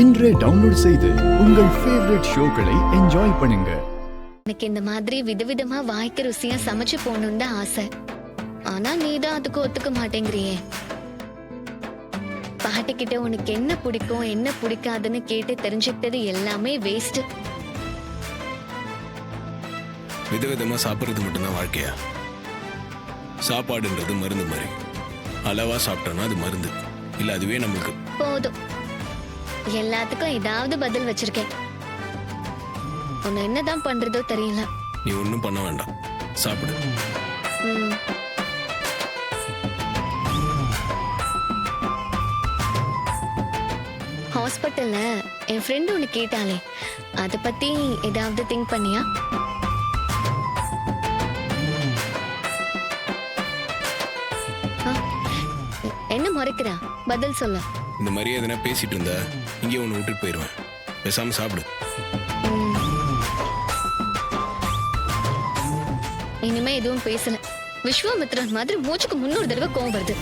இன்றே டவுன்லோட் செய்து உங்கள் ஃபேவரட் ஷோக்களை என்ஜாய் பண்ணுங்க. எனக்கு இந்த மாதிரி விதவிதமா வாய்க்கு ருசியா சமைச்சு போகணும்னு தான் ஆசை. ஆனா நீதான் அதுக்கு ஒத்துக்க மாட்டேங்கிறியே. பாட்டி கிட்ட உனக்கு என்ன பிடிக்கும் என்ன பிடிக்காதுன்னு கேட்டு தெரிஞ்சுக்கிட்டது எல்லாமே வேஸ்ட். விதவிதமா சாப்பிட்றது மட்டும்தான் வாழ்க்கையா? சாப்பாடுன்றது மருந்து மாதிரி. அளவா சாப்பிட்டோம்னா அது மருந்து இல்ல, அதுவே நம்மளுக்கு போதும். எல்லாத்துக்கும் ஏதாவது பதில் வச்சிருக்கேன். உன்னை என்னதான் பண்றதோ தெரியல. நீ ஒன்றும் பண்ண வேண்டாம், சாப்பிடு. ஹாஸ்பிட்டல்ல என் ஃப்ரெண்ட் ஒன்னு கேட்டாலே, அத பத்தி ஏதாவது திங்க் பண்ணியா? என்ன மறைக்கிறா? பதில் சொல்ல. இந்த மாதிரி எதனா பேசிட்டு இருந்தா இங்கே ஒன்று விட்டுட்டு போயிடுவேன். பேசாம சாப்பிடு. இனிமே எதுவும் பேசல. விஸ்வாமித்ரன் மாதிரி மூச்சுக்கு 300 தடவை கோவம் வருது.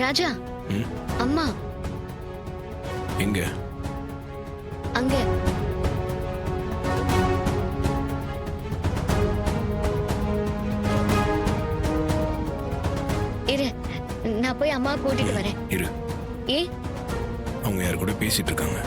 ராஜா, அம்மா எங்க? அங்க. இரு, நான் போய் அம்மா கூட்டிட்டு வரேன். இரு. ஏ, அவங்க யாரு கூட பேசிட்டு இருக்காங்க.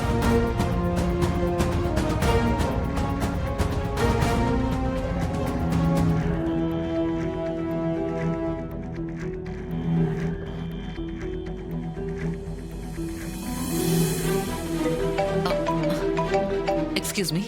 Excuse me.